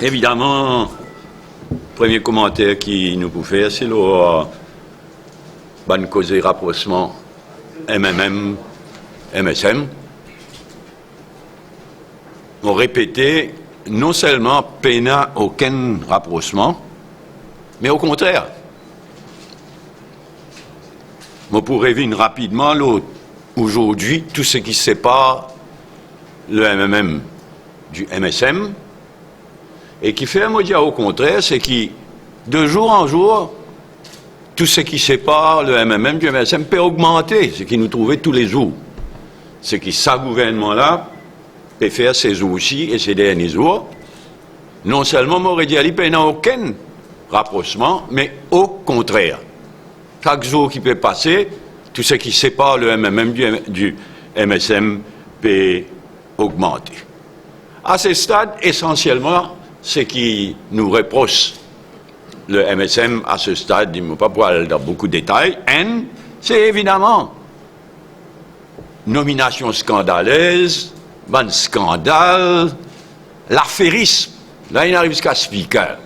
Évidemment, premier commentaire qui nous peut faire, c'est le bonne cause rapprochement MMM, MSM. On répétait non seulement peine aucun rapprochement, mais au contraire. On pourrait venir rapidement aujourd'hui tout ce qui sépare le MMM du MSM et qui fait, moi dire au contraire, c'est que de jour en jour, tout ce qui sépare le MMM du MSM peut augmenter, ce qui nous trouvait tous les jours. Ce qui, ça gouvernement-là, peut faire ces jours aussi et ces derniers jours, non seulement m'aurait dit, il n'y a aucun rapprochement, mais au contraire. Chaque jour qui peut passer, tout ce qui sépare le MMM du MSM peut augmenter. À ce stade, essentiellement, ce qui nous reproche le MSM à ce stade, il ne faut pas pouvoir aller dans beaucoup de détails, c'est évidemment nomination scandaleuse, bon scandale, l'affairisme. Là, il arrive jusqu'à speaker.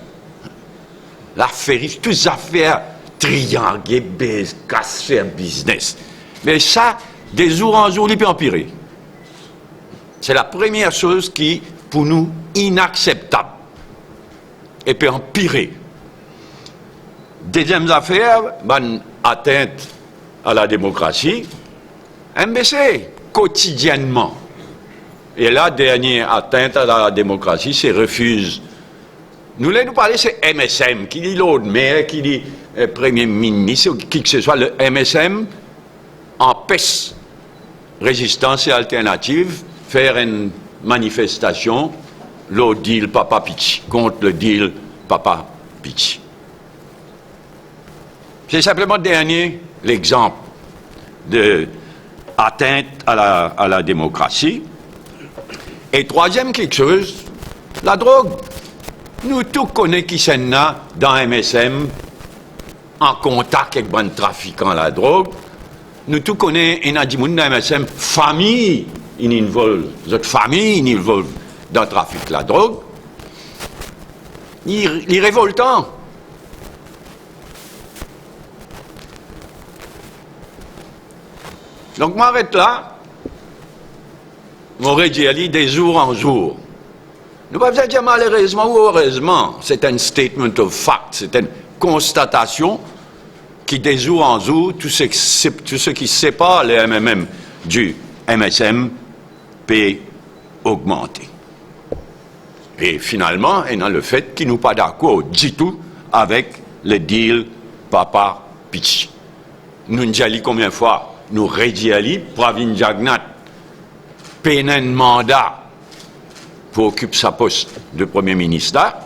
L'affairisme, toutes les affaires trianguler, faire business. Mais ça, des jours en jour, il peut empirer. C'est la première chose qui, pour nous, inacceptable. Et peut empirer. Deuxième affaire, bonne atteinte à la démocratie, MBC, quotidiennement. Et la dernière atteinte à la démocratie, c'est refuse. Nous voulons parler, c'est MSM, qui dit l'autre maire, qui dit Premier ministre, qui que ce soit, le MSM empêche résistance et alternative faire une manifestation, le deal Papa Pichi, contre le deal Papa Pichi. C'est simplement dernier l'exemple de atteinte à la démocratie. Et troisième quelque chose, la drogue. Nous tous connaissons qui sont là dans MSM en contact avec les trafiquants de la drogue. Nous tous connaissons dans MSM famille, ils involvent, notre famille, ils involvent dans le trafic de la drogue. Il est révoltant. Donc, moi, arrête là. M'aurait dit des jours en jour. Nous ne pouvons pas dire malheureusement ou heureusement. C'est un statement of fact. C'est une constatation qui, des jours en jour, tout ce qui sépare les MMM du MSM peut augmenter. Et finalement, il y a le fait qu'ils ne sont pas d'accord du tout avec le deal Papa Pichi. Nous nous avons dit combien de fois? Nous rédiali Pravin Jagnat paye un mandat pour occuper sa poste de Premier ministre.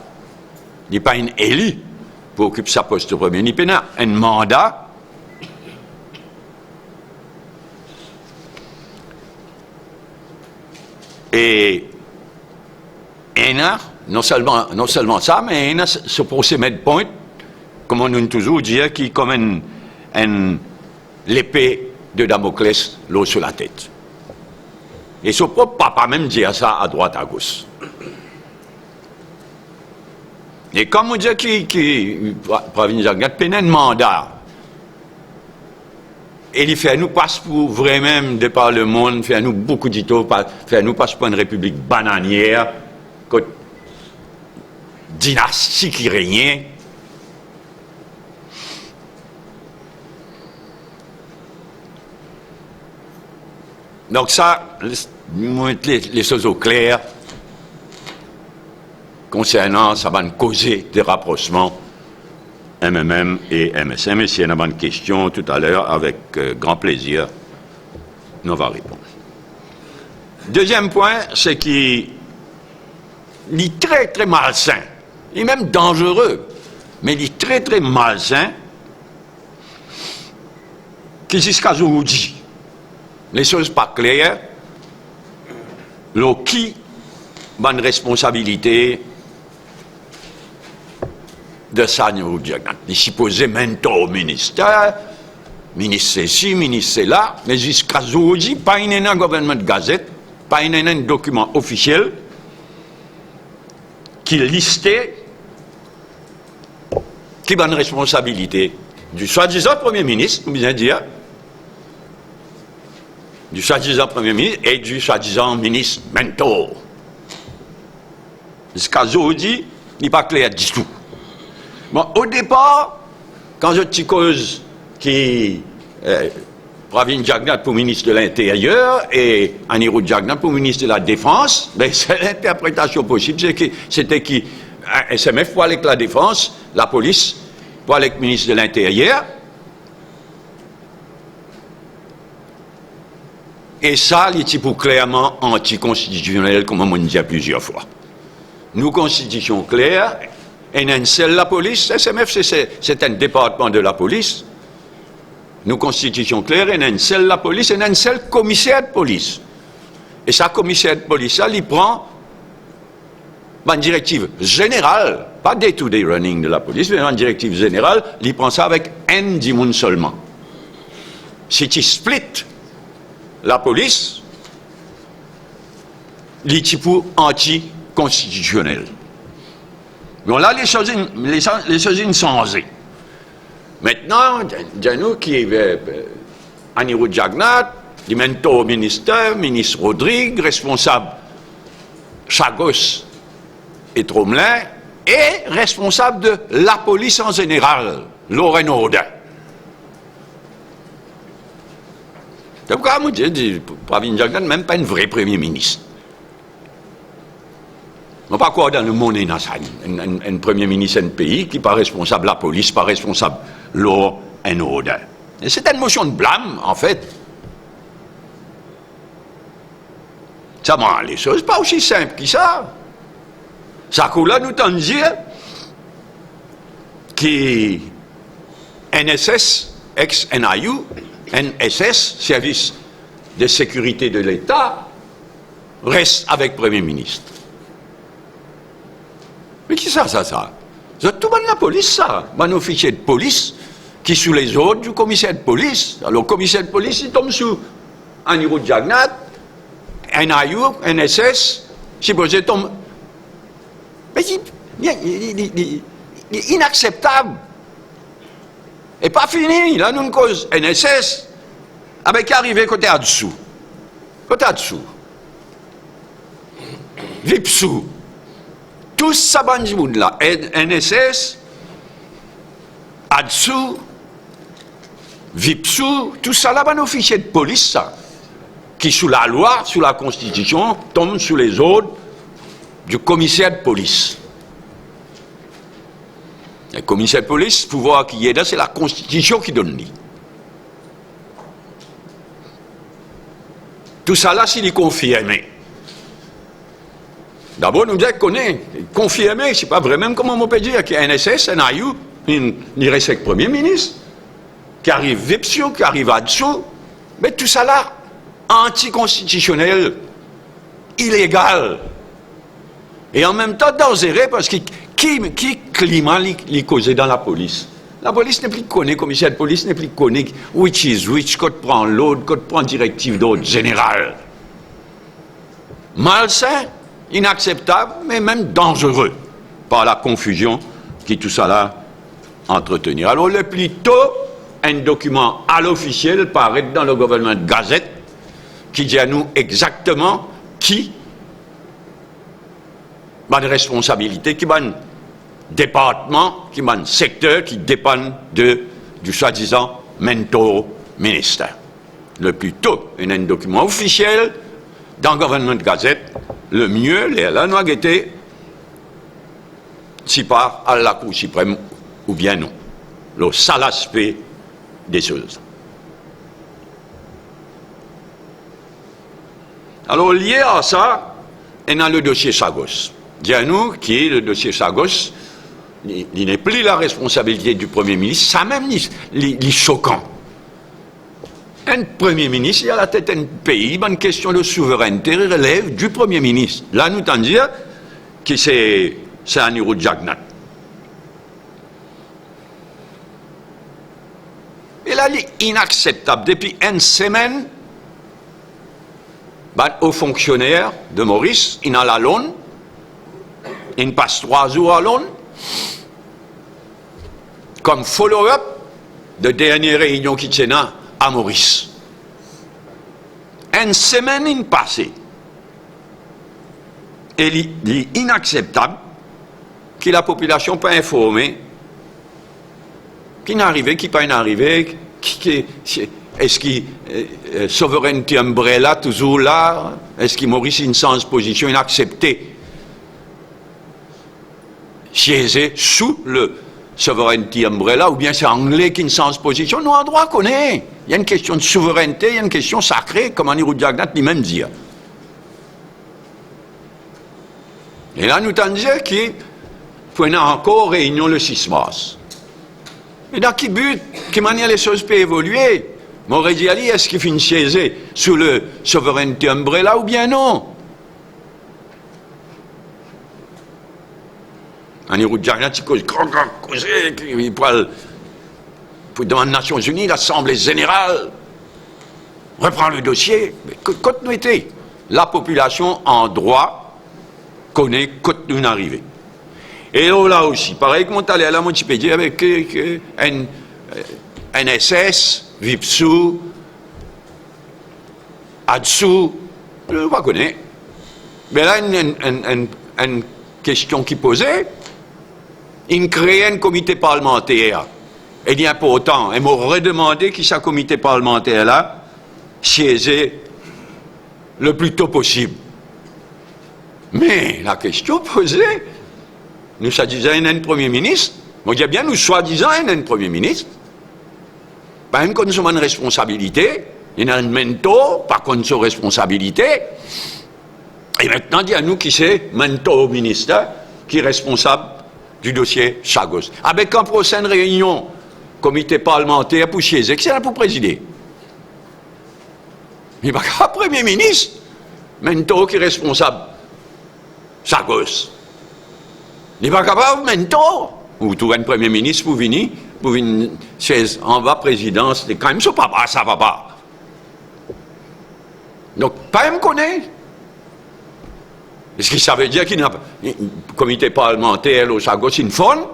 Il n'est pas un élu pour occuper sa poste de Premier ministre. Il a un mandat. Et il a non seulement ça, mais il a ce procès de point, comme on nous toujours dit, qui est comme l'épée de Damoclès l'eau sur la tête. Et son propre papa même dit ça à droite, à gauche. Et comme on dit Pravin Jagnat paye un mandat, et il fait nous passe pour vraiment de par le monde, fait nous beaucoup d'ito, fait nous passe pour une république bananière, dynastie qui régnait. Donc ça, les choses au clair concernant ça va nous causer des rapprochements MMM et MSM. Et s'il y a une question tout à l'heure, avec grand plaisir, nous allons répondre. Deuxième point, c'est qu'il est très très malsain, il est même dangereux, mais il est très très malsain, qui jusqu'à aujourd'hui, les choses pas claires, qui a une responsabilité de ça, nous disons. Il est supposé mentor au ministère, ministre c'est ci, ministre c'est là, mais jusqu'à aujourd'hui, pas une gouvernement de gazette, pas un document officiel qui listait qui a une responsabilité du soi-disant Premier ministre, vous bien dire, du soi-disant Premier ministre et du soi-disant ministre mentor. Ce cas-là, dit, il n'est pas clair du tout. Bon, au départ, quand je te cause qui Pravin Jagnat pour ministre de l'Intérieur et Anirudh Jagnat pour ministre de la Défense, ben, c'est l'interprétation possible, c'était qui SMF pour aller avec la Défense, la police pour aller avec le ministre de l'Intérieur. Et ça, il est pour clairement anticonstitutionnel, comme on dit plusieurs fois. Nous, constitution claire, et une seule la police, SMF c'est un département de la police. Nous, constitution claire, et une seule la police, et une seule commissaire de police. Et sa commissaire de police, ça, il prend une directive générale, pas day-to-day running de la police, mais une directive générale, il prend ça avec un dimoun seulement. Si tu split la police, il est pour anticonstitutionnel. Donc là, les choses sont changées. Maintenant, nous qui est Anirudh Jagnat, le mentor ministre Rodrigue, responsable Chagos et Tromelin, et responsable de la police en général, Lorraine Audin. Donc, comme je dis, Pravin Jagnat n'est même pas un vrai Premier ministre. On pas quoi dans le monde, un Premier ministre d'un pays qui n'est pas responsable de la police, pas responsable de Lorraine Audin. Et c'est une motion de blâme, en fait. Ça, bon, les choses pas aussi simples que ça. Ça, là, nous t'en dire que NSS, ex-NIU, NSS, Service de sécurité de l'État, reste avec Premier ministre. Mais qui ça? C'est tout le monde la police, ça. Un officier de police qui est sous les ordres du commissaire de police. Alors, le commissaire de police, il tombe sous Anirudh Jagnat, NIU, NSS, supposé tombe. Mais il est inacceptable. Et pas fini, là, nous, une cause NSS, avec arrivé côté à dessous. Vipsou. Tout ça, là, NSS, Adsou, Vipsou, tout ça, là, un officier de police, ça, qui, sous la loi, sous la Constitution, tombe sous les ordres du commissaire de police. Le commissaire de police, le pouvoir qui est là, c'est la Constitution qui donne lui. Tout ça, là, s'il est confirmé. D'abord, nous disons qu'on est confirmé, c'est pas vraiment comment on peut dire qu'il y a un NSS, un NIU, il reste avec le Premier ministre, qui arrive Vipsou, qui arrive Adsou, mais tout ça là, anticonstitutionnel, illégal, et en même temps dangereux, parce que qui climat l'y causé dans la police? La police n'est plus connue, commissaire de police n'est plus connue, which is which, quand prend l'autre, quand prend directive d'ordre général. Malsain, inacceptable, mais même dangereux, par la confusion qui tout ça là entretenir. Alors, le plus tôt, un document à l'officiel paraît dans le Government Gazette qui dit à nous exactement qui a une responsabilité, qui a un département, qui a un secteur qui dépend du soi-disant mentor ministère. Le plus tôt, un document officiel dans le Government Gazette, le mieux, là, nous avons été si par à la Cour suprême ou bien non. Le sale aspect des choses. Alors, lié à ça, on a le dossier Chagos. Dis-nous qui est le dossier Chagos, il n'est plus la responsabilité du Premier ministre, ça même est choquant. Un Premier ministre, il y a la tête d'un pays, une question de souveraineté relève du Premier ministre. Là, nous t'en dire que c'est Anirudh Jagnat. Et là, il est inacceptable. Depuis une semaine, aux fonctionnaires de Maurice, il a la lone, Il passe 3 jours à Londres, comme follow-up de dernière réunion qui tient à Maurice. Une semaine passée. Et il est inacceptable que la population pas informée, qui n'est arrivé, qui pas arrivé, est-ce que souveraineté umbrella toujours là, est-ce que Maurice une sans position inacceptée siéger sous le souveraineté umbrella, ou bien c'est anglais qui est une sans position, nous en droit qu'on est. Il y a une question de souveraineté, il y a une question sacrée, comme Anirudh Jagannath lui-même dit. Et là, nous t'en disons qu'il faut encore réunion le 6 mars. Et dans quel but, quelle manière les choses peuvent évoluer? M'aurait dit, est-ce qu'il finit siéger sous le souveraineté umbrella ou bien non? Anirudh Jagannath, il parle pour demander aux Nations Unies, l'Assemblée Générale, reprend le dossier. Mais continuité. La population en droit connaît quand nous arrivons. Et là aussi, pareil comme on est allé à la Montipédia avec NSS, VIPSU, ADSU, je ne pas connaître. Mais là, une question qui posait, il créait un comité parlementaire. Et bien pourtant, il m'a redemandé qui ce comité parlementaire-là siégeait le plus tôt possible. Mais la question posée, nous soi-disant un Premier ministre, on dit bien nous soi-disant un Premier ministre, pas même qu'on a une responsabilité, il y a un mentor, par contre une responsabilité, et maintenant dit à nous qui c'est mentor ministre, qui est responsable du dossier Chagos. Avec un prochaine réunion, comité parlementaire pour siéger, c'est là pour présider. Il n'y a pas Premier ministre, mentor qui est responsable Chagos. Il n'est pas capable, mentor, ou tout un Premier ministre pour venir chaise en bas présidence, quand même, ça va pas. Donc, pas me connaître. Est-ce que ça veut dire qu'il n'y a pas un comité parlementaire au Chagos, une faune,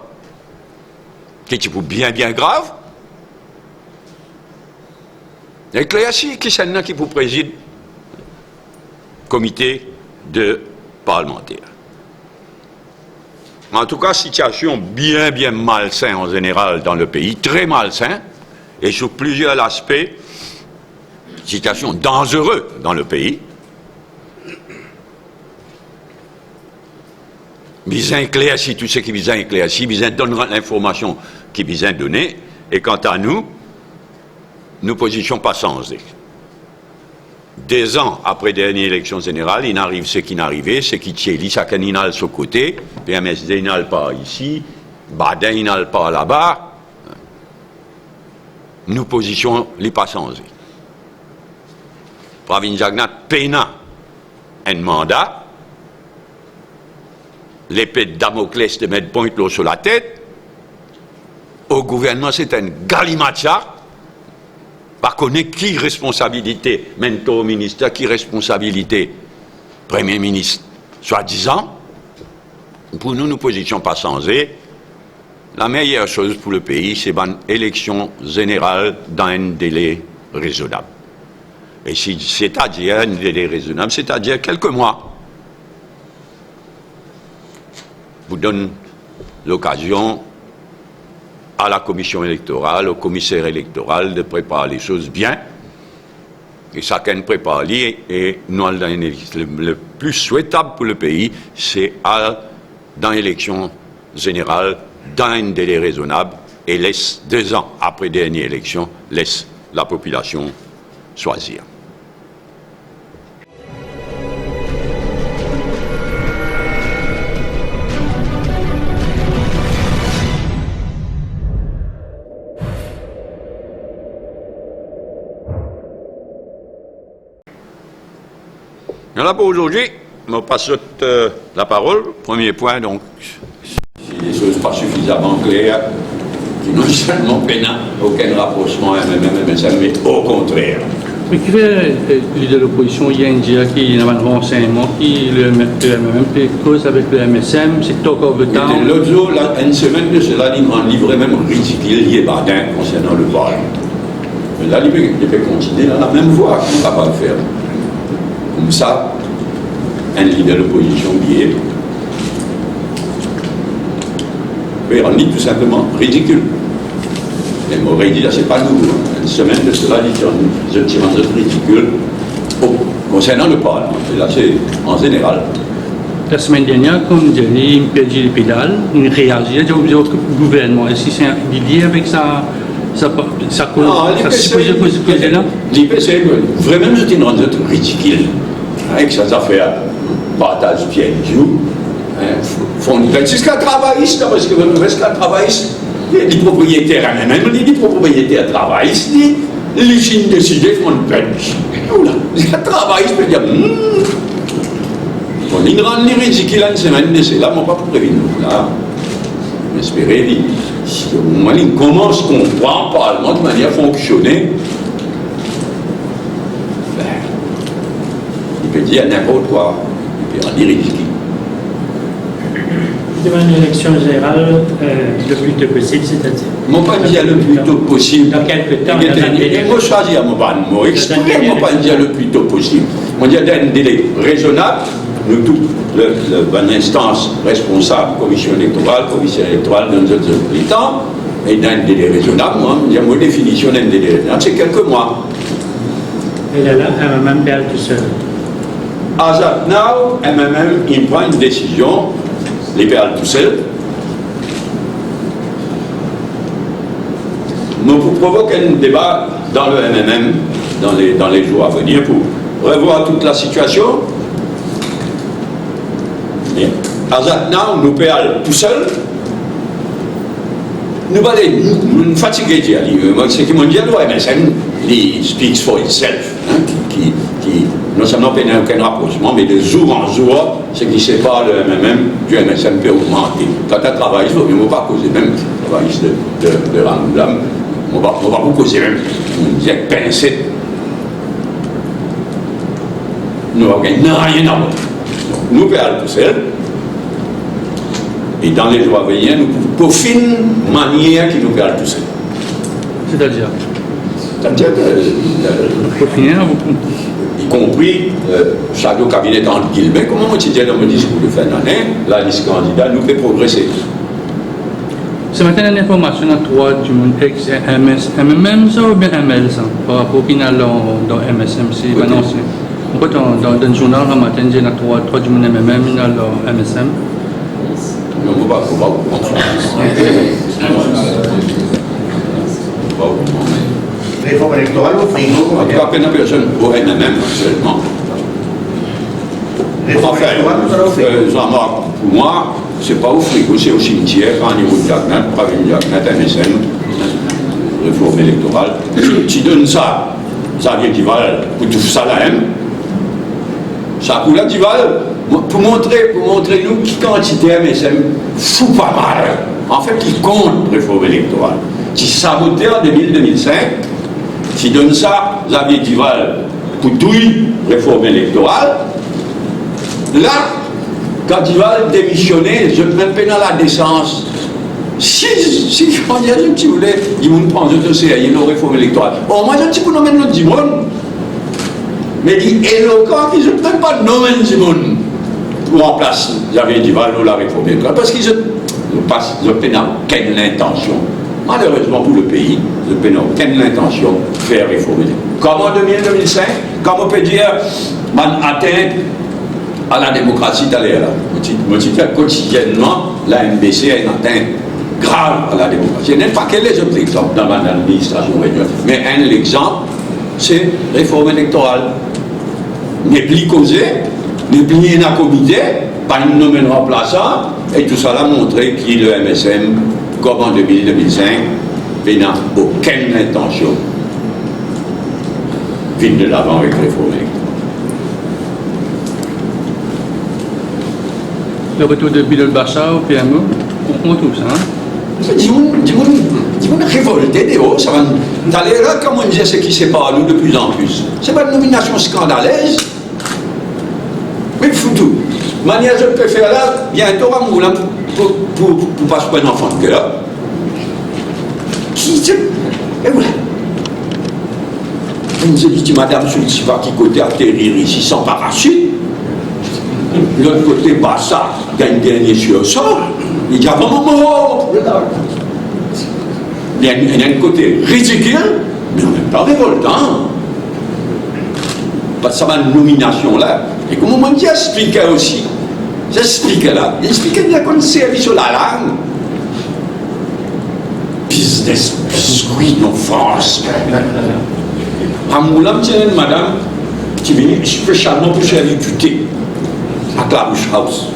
qui est bien grave? Et clair, si, qui c'est là qui vous préside comité de parlementaire. En tout cas, situation bien malsaine en général dans le pays, très malsain, et sur plusieurs aspects, situation dangereuse dans le pays. Bizin éclairci tout ce qui bizin éclairci, bizin donnera l'information qui bizin donner, et quant à nous, nous position pas changées. 2 ans après la dernière élection générale, il arrive ce qui n'arrivait, ce qui tient, chacun n'a de son côté, PMSD n'a pas ici, Badin n'a pas là-bas, nous position les pas changées. Pravin Jagannath peina un mandat, l'épée de Damoclès de mettre point sur la tête, au gouvernement c'est un galimatia, par connaître qui responsabilité, mentor ministère, qui responsabilité, Premier ministre, soi-disant, pour nous positions pas changées. La meilleure chose pour le pays, c'est une élection générale dans un délai raisonnable. Et si c'est-à-dire un délai raisonnable, c'est-à-dire quelques mois. Vous donne l'occasion à la commission électorale, au commissaire électoral de préparer les choses bien. Et chacun prépare les, et nous, le plus souhaitable pour le pays, c'est dans l'élection générale, dans un délai raisonnable, et laisse 2 ans après la dernière élection, laisse la population choisir. Voilà pour aujourd'hui. Je passe la parole. Premier point, donc, si les choses pas suffisamment claires, qui non seulement peinent aucun rapprochement MMM, mais au contraire. Mais qui fait l'idée de l'opposition, il y a un dia qui a un renseignement qui le MMM cause avec le MSM, c'est talk of the town. L'autre jour, une semaine de cela, il m'a livré même ridicule, il est badin concernant le bar. Mais là, il peut continuer dans la même voie, on ne va pas le faire. Comme ça, un leader de l'opposition biais. Oui, on dit tout simplement ridicule. Et m'aurait dit, là, c'est pas nouveau. Une semaine de cela, je tire un autre ridicule concernant le Parlement. Et là, c'est en général. La semaine dernière, comme Denis Impédi Pédale, il réagit au gouvernement. Est-ce que c'est lié avec sa cause? Non, l'IPC, vraiment, c'est une autre ridicule. Avec ses affaires, partage pied font jusqu'à travailliste, parce que jusqu'à travailliste, les propriétaires, même les propriétaires travaillistes, les Chines décident font une bench. Les travaillistes peuvent dire, on y rend les ridicules une semaine de cela, mais pas pour prévenir. Là, j'espérais, si on commence à comprendre le Parlement de manière fonctionner, il peut dire n'importe quoi, il peut dire ridicule. Devant une élection générale, le plus tôt possible, c'est-à-dire Mon pas dire le plus tôt possible. Dans quelques temps, moi choisir mon ban, moi exprimer mon pas dire le plus tôt possible. Moi dire un délai raisonnable, nous tous, une instance responsable, commission électorale dans le temps, et d'un délai raisonnable, moi, ma définition d'un délai raisonnable, c'est quelques mois. Et là, MMM perd tout seul. As of now, MMM, il prend une décision, libéral tout seul. Nous pour provoquer un débat dans le MMM dans les jours à venir pour revoir toute la situation. As of now, nous perdons tout seul. Nous sommes fatigués. C'est qui m'ont dit, le MSM, il speaks for itself. Qui non seulement n'a aucun rapprochement, mais de jour en jour, ce qui sépare le MMM du MSM peut augmenter. Quand tu travailles, il ne faut pas causer même, travailliste de Ramblam, on va vous causer même, on dit avec pincette. Nous n'avons rien à voir. Nous perdons tout seul. Et dans les jours à venir, nous peaufinons une manière qui nous perd tout seul. C'est-à-dire peaufiner, y compris chaque cabinet entre guillemets, comment on dit dans mon discours de fin d'année, la liste candidat nous fait progresser. Ce matin, une information à toi du monde MMM ça ou bien ML ça par rapport au final dans MSM, c'est annoncé. En fait, dans le journal, le matin, il y a trois du monde MMM, il y a le MSM. Non, on va vous comprendre. Réforme électorale au frigo. En tout cas, peine personne au MMM actuellement. Enfin, Jean-Marc, pour moi, c'est pas au frigo, c'est au cimetière, en niveau de Jacquenat, Pravine Jacquenat, MSM, réforme électorale. Tu donnes ça, Xavier Duval, pour tout ça là, ça coule à Duval, pour montrer nous qui quantité MSM fout pas mal. En fait, qui compte réforme électorale. Qui sabotait en 2000-2005, qui donne ça, Xavier Duval, pour douille réforme électorale. Là, quand Duval démissionnait, je ne même pas dans la décence. Si on dit, si vous voulez, ils vont prendre le dossier, il y a une réforme électorale. Bon, moi, je dis pour nommer notre Dimon, mais il est éloquent qu'ils ne peuvent pas nommer Dimon pour remplacer Xavier Duval ou la réforme électorale, parce qu'ils n'ont aucune intention. Malheureusement pour le pays, je n'ai aucune intention de faire réformer. Comme en 2000-2005, comme on peut dire, atteinte à la démocratie d'aller là. Quotidiennement, la MBC a une atteinte grave à la démocratie. Je n'ai pas quel les autres exemples dans l'administration régionale, mais un exemple, c'est réforme électorale. N'est plus causé, n'est plus inaccommodé, pas une nommée remplaçant, et tout ça l'a montré qu'il le MSM, comme en 2000-2005, n'a aucune intention de l'avant avec réforme électorale. Le retour de Bilal Bachar au PME, on comprend tout ça. Hein? Dis-moi, on a révolté des hauts, ça va. D'aller là, comme on disait, ce qui sépare nous de plus en plus. C'est pas une nomination scandaleuse, mais foutu. Manière, je préfère là, bientôt, à Moulin, pour pas se prendre un enfant de cœur. Et voilà. On nous a dit, madame, je ne sais pas qui côté atterrir ici sans parachute. L'autre côté, ça, gagne dernier sur ça. Il dit, ah bon, il y a un côté ridicule, mais en même temps révoltant. Parce que ça va une nomination là. Et comme on dit, expliquer aussi. J'expliquais là. Il expliquait bien qu'on service sur la langue. Business, biscuit, non France. À Moulin, c'est une madame qui vient spécialement pour servir du thé à Clarouche House.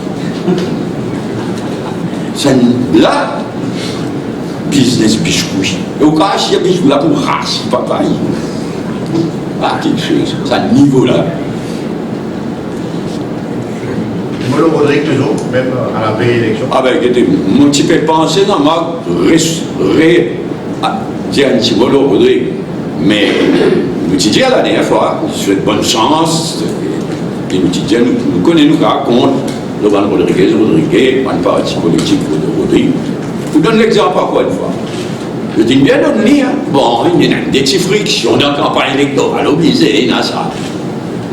C'est là, business biscuit. Et au cas, il y a des biscuits là pour race, papa. Ah, quelque chose. C'est à ce niveau-là. Molo Rodrigue, toujours, même à la préélection. Ah ben, écoutez, mon petit peu pensé dans ma dire un petit Molo Rodrigue. Mais, nous te dis la dernière fois, je souhaite bonne chance. Et nous te dis, nous connaissons, nous raconte, Logan Rodriguez, un parti politique de Rodrigue. Je vous donne l'exemple encore une fois. Je dis bien donné, hein. Bon, il y a des petites frictions dans la campagne électorale, obligé, il y a ça.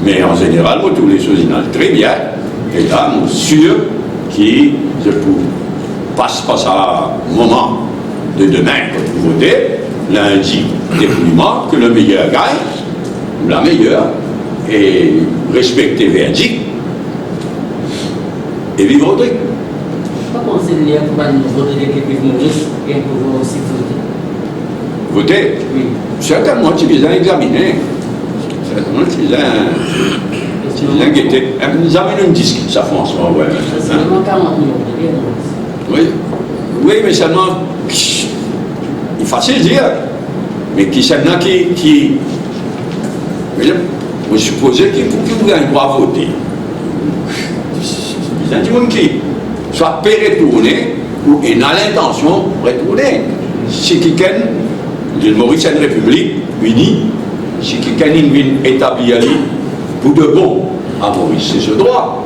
Mais en général, moi, toutes les choses, il y en a très bien. Et là, je suis sûr que je passe à un moment de demain pour voter, lundi, dépouillement, que le meilleur gagne, ou la meilleure, et respecter verdict, et vivre Rodrigue. Comment c'est lié pour Rodrigue et vivre Maurice, et pouvoir aussi voter? Voter? Oui. Certainement, tu viens examiner. Certainement, tu viens guetter. Nous avons une disque, ça, François, ouais. C'est seulement 40 millions de Oui. Oui, mais seulement, il est facile de dire, mais qui seulement qui je supposais qu'il faut qu'il vous droit à voter. Il y a des gens qui soit peut retourner ou et n'a l'intention de retourner. Si quelqu'un, l'île Maurice est une république unie, si quelqu'un vient établir pour de bon à Maurice, c'est ce droit.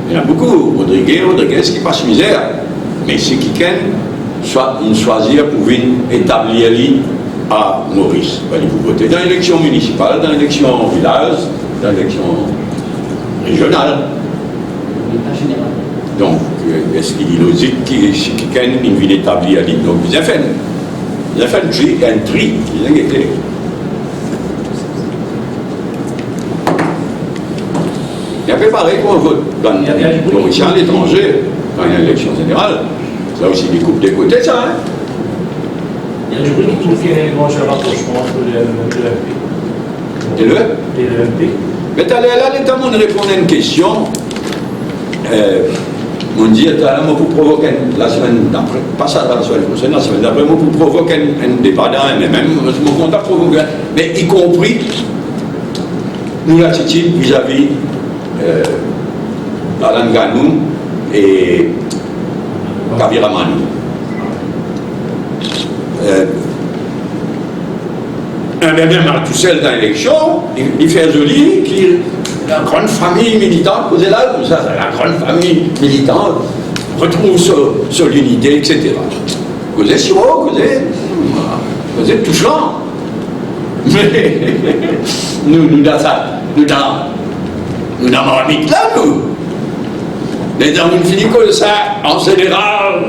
Il y en a beaucoup, Rodriguez qui passe misère. Mais si quelqu'un soit choisir pour venir établir à Maurice, il faut voter dans l'élection municipale, dans l'élection village, dans l'élection régionale. Donc, est-ce qu'il est logique que si quelqu'un vient établir à l'île? Donc, ils ont fait un tri, ils ont été. Il y a préparé qu'on vote dans Mauricien à l'étranger, quand il y a une élection générale. Ça aussi, des coupes des côtés, ça, hein? Il y a du bruit qui trouve qu'il y a un grand rapprochement entre le MP Et le MP. Mais tu allais là, l'état, on répondre à une question. On dit, moi, pour provoquer la semaine d'après, pas ça la semaine prochaine, la semaine d'après, moi, pour provoquer un débat dans MMM, je me contacte provoquer, mais y compris, nous, l'attitude vis-à-vis Alan Ganou et Kabira Manou. Un bien tout seul dans l'élection, il fait joli, la grande famille militante, vous êtes là, ça, la grande famille militante retrouve sur l'unité, etc. Vous êtes chaud, vous êtes touchant. Mais nous dans marmite là, nous. Les hommes finissent comme ça, en général,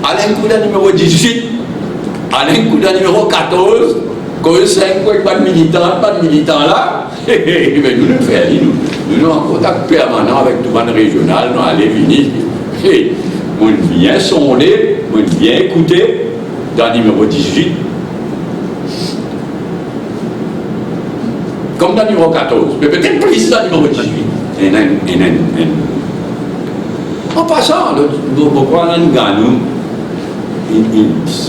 Alain Kouda numéro 18, Alain Kouda numéro 14, comme 5, pas de militants là, mais nous le faisons, nous sommes en contact permanent avec tout le monde régional, nous allons venir, nous bien sonder, nous bien écouter, dans le numéro 18, comme dans le numéro 14, mais peut-être plus dans le numéro 18. En passant, pourquoi on gagne,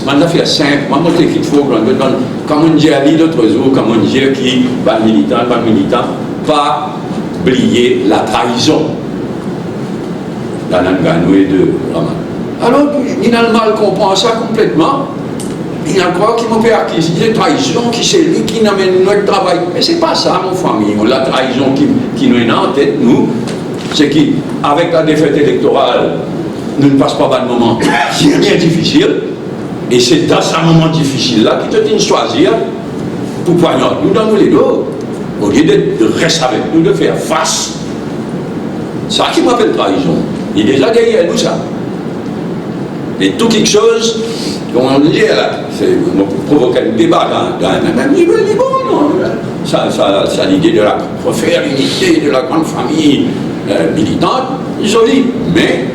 on a fait simple, on a fait qu'il faut, comme on dit à l'autre jour, comme on dit qui va militant, pas oublier la trahison dans l'Anganou et de Raman. Alors, il a le mal comprend ça complètement. Il a croit qu'il m'a fait acquisition de trahison, qui c'est lui qui n'amène notre travail. Mais c'est pas ça, mon famille. La trahison qui nous est en tête, nous, c'est qu'avec la défaite électorale, nous ne passons pas de moment. C'est rien difficile. Et c'est dans ce moment difficile-là qu'il te dit de choisir pour poignarder nous dans les dos. Au lieu de rester avec nous, de faire face. C'est ça qui m'appelle trahison. Il est déjà derrière nous, ça. Et tout quelque chose, comme on dit là, c'est provoquer un débat dans un même niveau, il dit bon, non. Ça l'idée de la refaire l'unité de la grande famille militante, joli, mais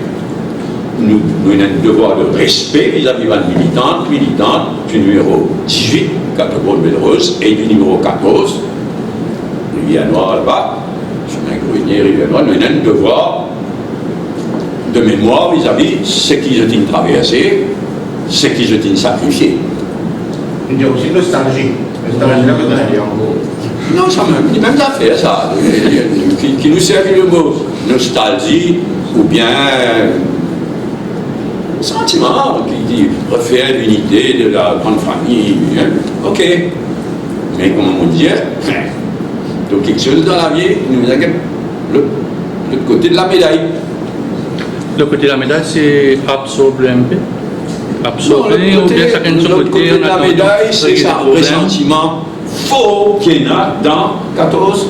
nous avons un devoir de respect vis-à-vis de la militante du numéro 18, Catherine Belrose, et du numéro 14, Rivière Noire là-bas, chemin Grunier, Rivière Noire, nous avons un devoir de mémoire vis-à-vis de ce qu'ils ont traversé, ce qu'ils ont sacrifié. Il y a aussi nostalgie. Nostalgie, là, vous allez en gros. Non, ça même l'affaire, ça, qui nous sert le mot nostalgie ou bien sentiment qui dit refaire l'unité de la grande famille. Ok, mais comme on dit, donc quelque chose dans la vie, nous avons le côté de la médaille. Le côté de la médaille, c'est absorber un peu. Absorber, non, ou bien chacun de son côté. Le côté de la médaille, c'est ça, un ressentiment faux qu'il y en a dans 14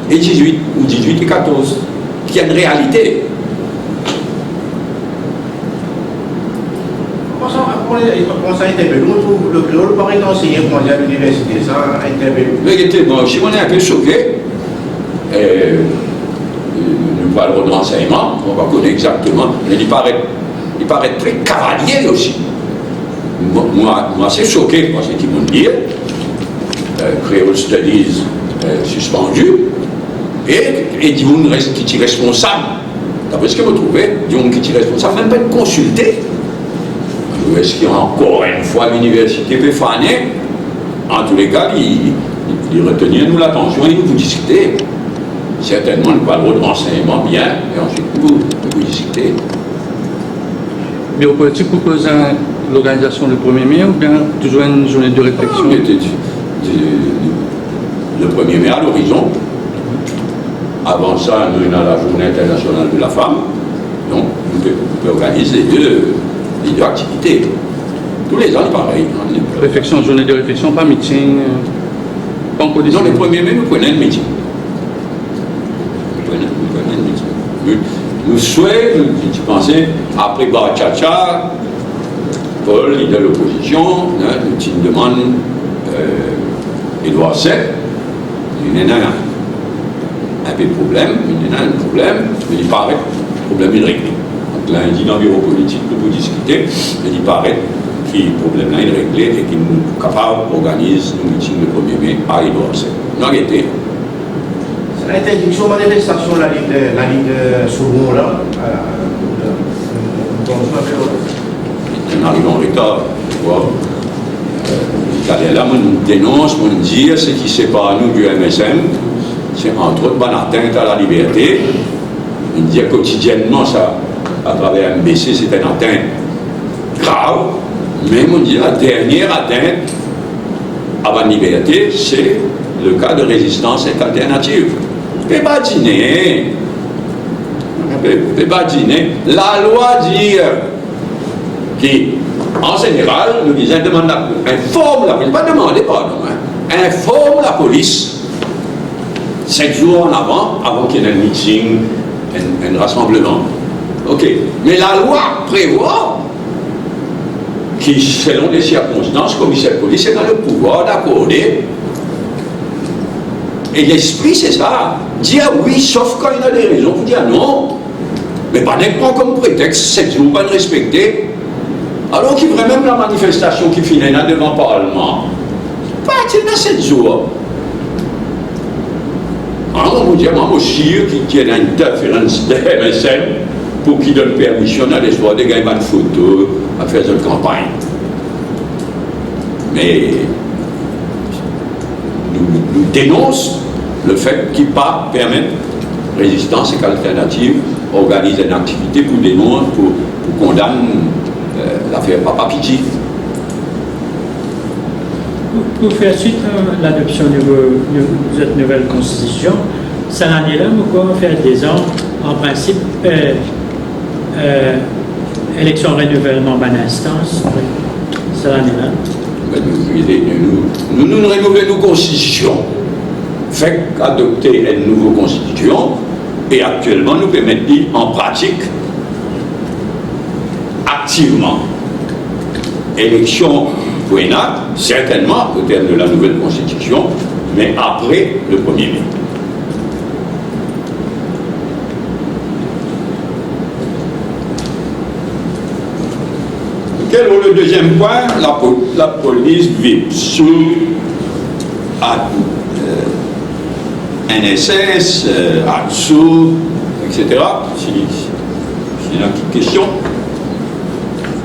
et 18, ou 18 et 14, qui a une réalité. Comment ça interpelle? Le créole paraît enseigné à l'université, ça interpelle. Mais bon, si on est un peu choqué, nous parlons de renseignement, on va connaître exactement, mais il paraît très cavalier aussi. Moi c'est choqué par ce qu'ils m'ont dit. Creole Studies suspendu, et du monde qui est responsable. D'après ce que vous trouvez, du monde qui est responsable, même pas être consulté. Est-ce qu'il y a encore une fois l'université peut faner? En tous les cas, il retenir nous l'attention et vous discuter. Certainement, nous parlerons de renseignement bien, et ensuite vous discuter. Mais au politique, vous posez l'organisation du 1er mai ou bien toujours une journée de réflexion? Le 1er mai à l'horizon. Avant ça, nous avons la journée internationale de la femme. Donc, on peut organiser les deux activités. Tous les ans, pareil. Réflexion, journée de réflexion, pas meeting, pas encore décidé. Non, le 1er mai, nous prenons un meeting. Nous souhaitons, tu pensais, après Bachacha, Paul, leader de l'opposition, nous demandons Édouard VII, il y a un peu de problème, il y a un problème, mais il paraît le problème est réglé. Donc là, il dit dans le bureau politique, nous pouvons discuter, mais il paraît que le problème là est réglé et qu'il est capable d'organiser un meeting le 1er mai à Édouard VII. Nous avons été. L'interdiction de manifestation, la ligne Sourou, là, on arrive en retard, tu vois. Là, on dénonce, on dit ce qui sépare nous du MSM, c'est entre autres bonne atteinte à la liberté. On dit quotidiennement ça, à travers MBC, c'est une atteinte grave, mais on dit la dernière atteinte à la liberté, c'est le cas de résistance alternative. Et badiner, la loi dit qui, en général, nous disons, informe la police, pas demander pardon, informe la police 7 jours en avant qu'il y ait un meeting, un rassemblement. Ok, mais la loi prévoit qui, selon les circonstances, le commissaire de police est dans le pouvoir d'accorder. Et l'esprit, c'est ça. Dire oui, sauf quand il y a des raisons pour dire non. Mais pas n'importe comme prétexte, 7 jours, pas de respecter. Alors qu'il y a même la manifestation qui finit là devant le Parlement. Pas il y a 7 jours. Alors on vous dit, moi aussi, qu'il y a une interférence de MSM pour qu'il donne permission à l'espoir de gagner une photo, à faire une campagne. Mais nous dénonçons le fait qu'il ne pas permettre résistance et qu'alternative organise une activité pour dénoncer, pour condamner l'affaire Papa Piti. Pour faire suite à l'adoption de cette nouvelle constitution, cette année-là, nous pouvons faire des ans, en principe, élection renouvellement par instance, cette année-là. Nous renouvelons nos constitutions. Fait adopter une nouvelle constitution et actuellement nous permettons en pratique activement. Élection Pouénat, certainement au terme de la nouvelle constitution, mais après le 1er mai. Quel est le deuxième point? La police vit sous NSS, ADSO, etc. C'est une petite question.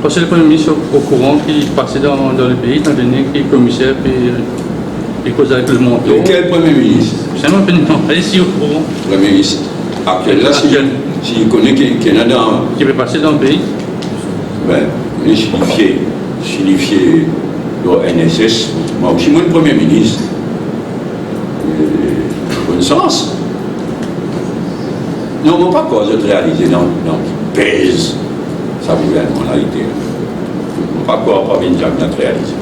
Parce que le Premier ministre au courant qui passait dans le pays, étant donné qu'il est commissaire et cause avec le manteau. Et quel Premier ministre? C'est un peu ici au courant. Premier ministre actuel, là, s'il connaît qu'il y en a dans... Qui peut passer dans le pays. Ben, il est signifié dans NSS. Moi aussi, moi, le Premier ministre. Bon sens. Non, on ne peut pas quoi de réaliser dans qui pèse sa gouvernementalité. On ne peut pas quoi pas venir de réaliser.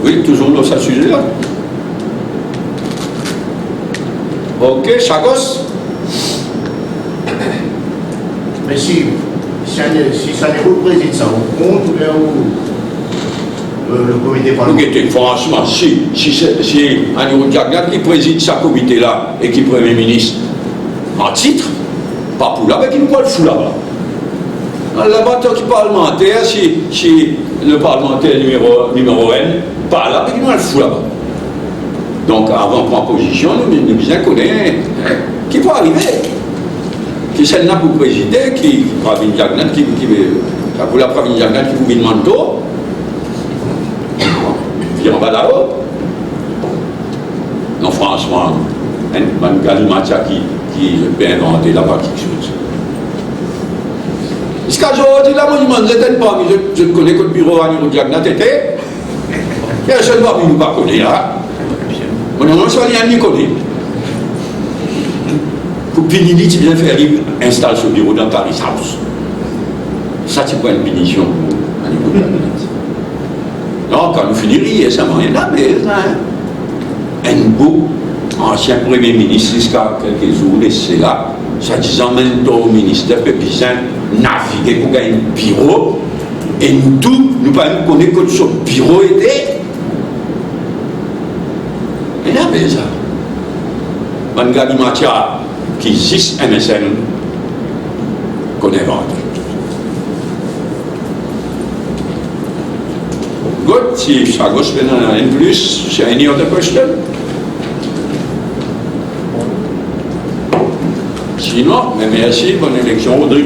Oui, toujours dans ce sujet-là. Ok, Chagos. Mais si ça n'est pas le président, on compte ou bien le comité parlementaire. Franchement, si Annie Jagnat qui préside sa comité-là et qui est Premier ministre, en titre, pas pour là, mais qui nous parle fou là-bas. Là-bas, tant que parlementaire, si le parlementaire numéro 1, pas là, mais qui nous parle fou là-bas. Donc, avant de prendre position, nous bien connaissons qui peut arriver. Qui celle-là pour présider, qui Pravin Jagnat, qui pour la Pravin Jagnat qui vous vient de manteau, puis en bas là-haut. Non, franchement, un Galimatia qui peut inventer la pratique chose. Est-ce qu'aujourd'hui, là, moi, je ne m'en pas, mais je connais que le bureau à niveau de Jagnat était. Il y a un seul parmi nous ne connaît là. Moi, non, je ne sais pas connaît. Pour Pinili, tu viens faire installer ce bureau dans Paris House. Ça, c'est pas une punition à niveau de Jagnat. Non, quand nous finirions, ça m'a rien là, mais un beau ancien Premier ministre, jusqu'à quelques jours, laissé là, soi-disant même au ministère de Bizin, naviguer pour gagner un bureau, et nous tous, nous ne connaissons pas que ce bureau était. Et là, mais ça. Mangani Matia, qui existe MSN, connaît vendu. Good, si Chagos peut en avoir plus, c'est any other question? Sinon, mais merci, bonne élection, Audrey.